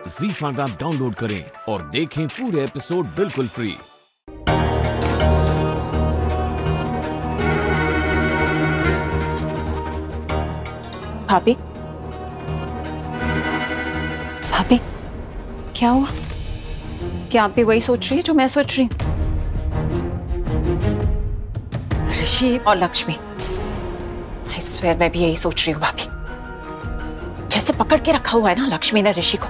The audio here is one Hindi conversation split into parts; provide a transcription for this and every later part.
ZEE5 ऐप डाउनलोड करें और देखें पूरे एपिसोड बिल्कुल फ्री। भाभी, भाभी, क्या हुआ? क्या आप भी वही सोच रही है जो मैं सोच रही हूँ? ऋषि और लक्ष्मी, I swear मैं भी यही सोच रही हूँ भाभी। जैसे पकड़ के रखा हुआ है ना लक्ष्मी ने ऋषि को,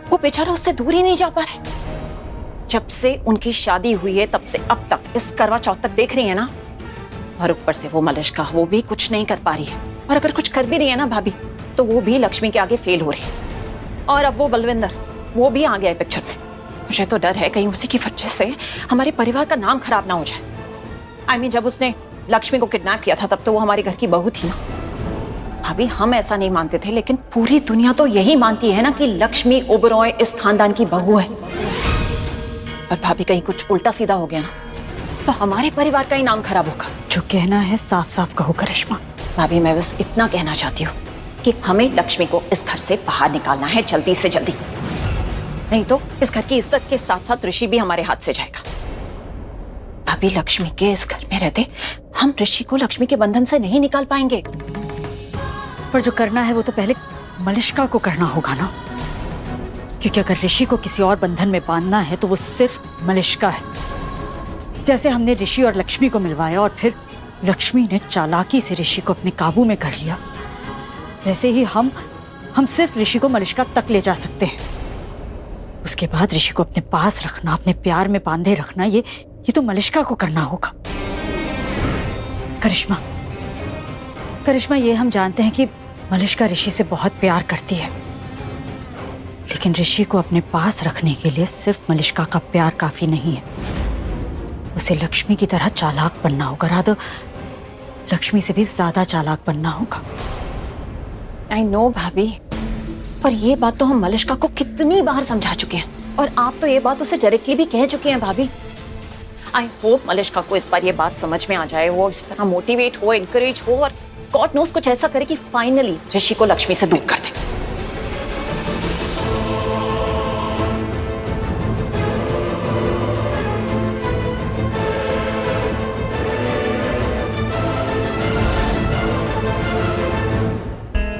वो बेचारा उससे दूर ही नहीं जा पा रहा है। जब से उनकी शादी हुई है तब से अब तक इस करवा चौथ तक देख रही है ना, और ऊपर से वो मलिष्का, वो भी कुछ नहीं कर पा रही है। और अगर कुछ कर भी रही है ना भाभी, तो वो भी लक्ष्मी के आगे फेल हो रही है। और अब वो बलविंदर, वो भी आ गया है पिक्चर में। मुझे तो डर है कहीं उसी की वजह से हमारे परिवार का नाम खराब ना हो जाए। जब उसने लक्ष्मी को किडनैप किया था तब तो वो हमारे घर की बहू थी ना भाभी। हम ऐसा नहीं मानते थे, लेकिन पूरी दुनिया तो यही मानती है ना कि लक्ष्मी ओबरॉय इस खानदान की बहू है। और भाभी कहीं कुछ उल्टा सीधा हो गया ना, तो हमारे परिवार का ही नाम खराब होगा। जो कहना है साफ साफ कहो करिश्मा। भाभी, मैं बस इतना कहना चाहती हूँ कि हमें लक्ष्मी को इस घर से बाहर निकालना है जल्दी से जल्दी, नहीं तो इस घर की इज्जत के साथ साथ ऋषि भी हमारे हाथ से जाएगा। भाभी, लक्ष्मी के इस घर में रहते हम ऋषि को लक्ष्मी के बंधन से नहीं निकाल पाएंगे। पर जो करना है वो तो पहले मलिष्का को करना होगा ना, क्योंकि अगर ऋषि को किसी और बंधन में बांधना है तो वो सिर्फ मलिष्का है। जैसे हमने ऋषि और लक्ष्मी को मिलवाया और फिर लक्ष्मी ने चालाकी से ऋषि को अपने काबू में कर लिया, वैसे ही हम सिर्फ ऋषि को मलिष्का तक ले जा सकते हैं। उसके बाद ऋषि को अपने पास रखना, अपने प्यार में बांधे रखना, ये तो मलिष्का को करना होगा। करिश्मा, ये हम जानते हैं कि मलिष्का ऋषि से बहुत प्यार करती है, लेकिन ऋषि को अपने पास रखने के लिए सिर्फ मलिष्का का प्यार काफी नहीं है। उसे लक्ष्मी की तरह चालाक बनना होगा, राधो लक्ष्मी से भी ज्यादा चालाक बनना होगा। आई नो भाभी, पर ये बात तो हम मलिष्का को कितनी बार समझा चुके हैं, और आप तो ये बात उसे डायरेक्टली भी कह चुके हैं भाभी। आई होप मलिष्का को इस बार ये बात समझ में आ जाए, वो इस तरह मोटिवेट हो, एनकरेज हो, और गॉड नोस कुछ ऐसा करे कि फाइनली ऋषि को लक्ष्मी से दूर कर दे।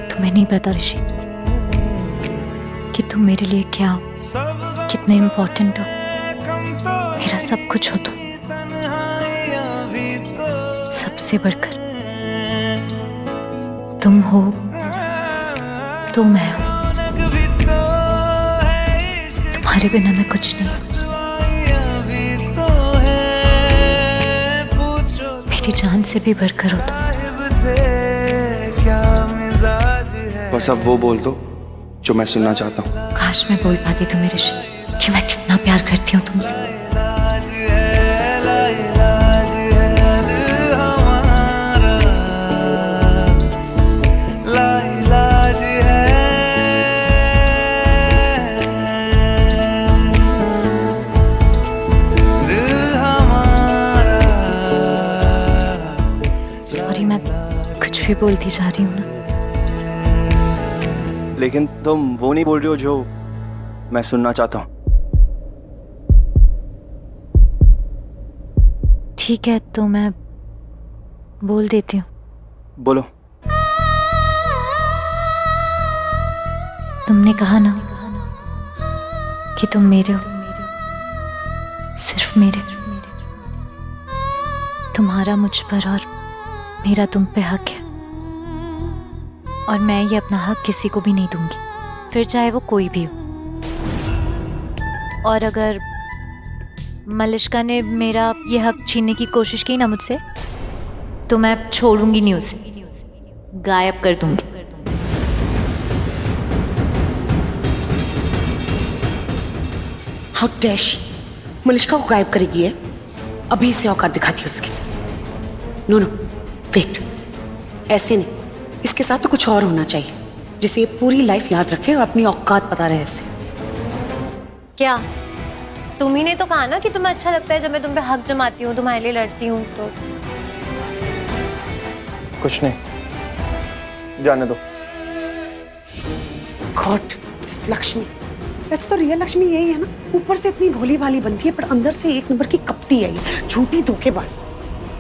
तुम्हें नहीं पता ऋषि कि तुम मेरे लिए क्या हो, कितने इम्पोर्टेंट हो, मेरा सब कुछ हो तुम, सबसे बढ़कर तुम हो तो मैं हूं। तुम्हारे बिना मैं कुछ नहीं हूं। मेरी जान से भी बढ़कर हो तुम। बस अब वो बोल दो जो मैं सुनना चाहता हूँ। काश मैं बोल पाती तुम्हें ऋषि कि मैं कितना प्यार करती हूँ तुमसे। सॉरी, मैं कुछ भी बोलती जा रही हूँ ना। लेकिन तुम वो नहीं बोल रही हो जो मैं सुनना चाहता हूँ। ठीक है, तो मैं बोल देती हूँ। बोलो। तुमने कहा ना कि तुम मेरे हो, सिर्फ मेरे। तुम्हारा मुझ पर और मेरा तुम पे हक है, और मैं ये अपना हक किसी को भी नहीं दूंगी, फिर चाहे वो कोई भी हो। और अगर मलिष्का ने मेरा ये हक छीनने की कोशिश की ना मुझसे, तो मैं छोड़ूंगी नहीं उसे, गायब कर दूंगी। How dare she! मलिष्का को गायब करेगी है? अभी से औकात दिखाती है उसकी। नो नो वेट, ऐसे नहीं, इसके साथ तो कुछ और होना चाहिए जिसे ये पूरी लाइफ याद रखे और अपनी औकात पता रहे इसे। क्या तुम्ही ने तो कहा ना कि तुम्हें अच्छा लगता है जब मैं तुम पे हक जमाती हूँ, तुम्हारे लिए लड़ती हूँ। तो कुछ नहीं, जाने दो। गॉड, दिस लक्ष्मी, वैसे तो रियल लक्ष्मी यही है ना, ऊपर से इतनी भोली भाली बनती है पर अंदर से एक नंबर की कपटी है ये, झूठी धोखेबाज।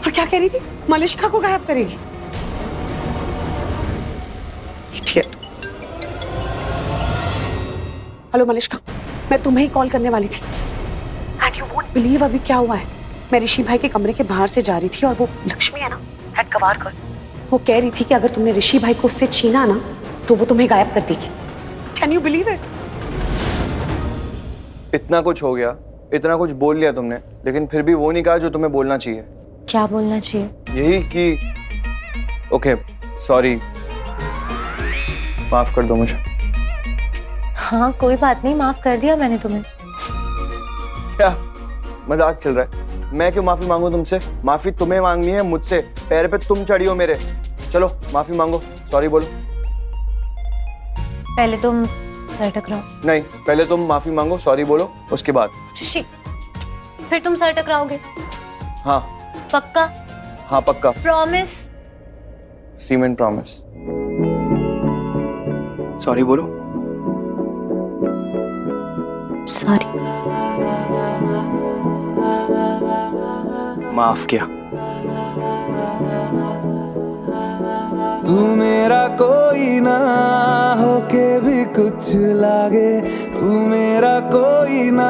और क्या कह रही थी, मलिष्का को गायब करेगी। Idiot। हेलो मलिष्का, मैं तुम्हें ही कॉल करने वाली थी। एंड यू वोंट बिलीव अभी क्या हुआ है। मैं ऋषि भाई के कमरे के बाहर से जा रही थी और वो लक्ष्मी है ना, हेड कवार, वो कह रही थी कि अगर तुमने ऋषि भाई को उससे छीना ना तो वो तुम्हें गायब कर देगी। Can you believe it? इतना कुछ हो गया, इतना कुछ बोल लिया तुमने, लेकिन फिर भी वो नहीं कहा जो तुम्हें बोलना चाहिए। क्या बोलना चाहिए? यही कि ओके सॉरी, माफ कर दो मुझे। हाँ कोई बात नहीं, माफ कर दिया मैंने तुम्हें। क्या मजाक चल रहा है? मैं क्यों माफी मांगू तुमसे? माफी तुम्हें मांगनी है मुझसे, पैर पे तुम चढ़ी हो मेरे। चलो माफी मांगो, सॉरी बोलो। पहले तुम सर टकराओ। नहीं, पहले तुम माफी मांगो, सॉरी बोलो, उसके बाद। ऋषि, फिर तुम सर टकराओगे? हाँ। पक्का? हाँ पक्का। प्रॉमिस? Cement promise. सॉरी बोलो। सॉरी। माफ किया। तू मेरा कोई ना होके भी कुछ लागे, तू मेरा कोई ना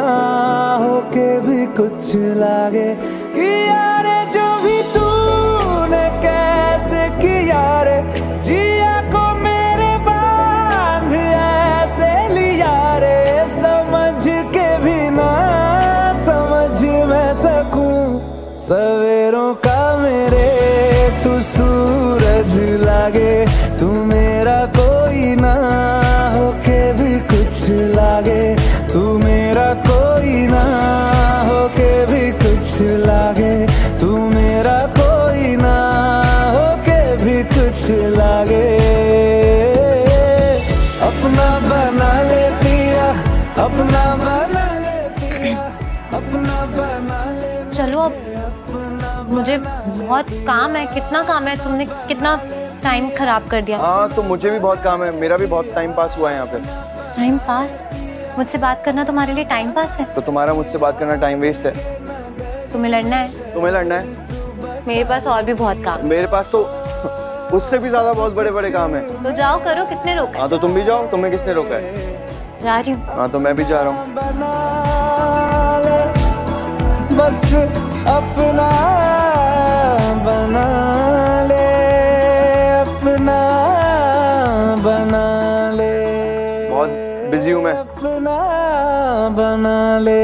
होके भी कुछ लागे। किया रे जो भी तूने कैसे किया रे, जिया को मेरे बांध ऐसे लिया रे, समझ के भी ना समझ मैं सकूं सवेरों का मेरे तू सूरज लागे। तू मेरा कोई ना होके भी कुछ लागे, तू मेरा कोई ना होके भी कुछ लागे, तू मेरा कोई ना होके भी कुछ लागे। अपना बना ले पिया, अपना बना ले पिया, अपना बना ले। चलो अब मुझे बहुत काम है। कितना काम है? तुमने कितना टाइम खराब कर दिया। हाँ तो मुझे भी बहुत काम है, मेरा भी बहुत टाइम पास हुआ है यहाँ पे। Time pass? मुझसे बात करना तुम्हारे लिए टाइम पास है? तो तुम्हारा मुझसे बात करना टाइम वेस्ट है। तुम्हें लड़ना है? तुम्हें लड़ना है। मेरे पास और भी बहुत काम है। मेरे पास तो उससे भी ज्यादा बहुत बड़े बड़े काम है। तो जाओ करो, किसने रोका? हाँ तो तुम भी जाओ, तुम्हें किसने रोका है? जा रही हूँ। हाँ तो मैं भी जा रहा हूँ। बस अपना बना ले, अपना बना ले। बहुत बिजी हूँ मैं। अपना बना ले।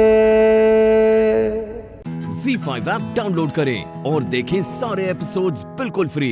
Z5 ऐप डाउनलोड करें और देखें सारे एपिसोड्स बिल्कुल फ्री।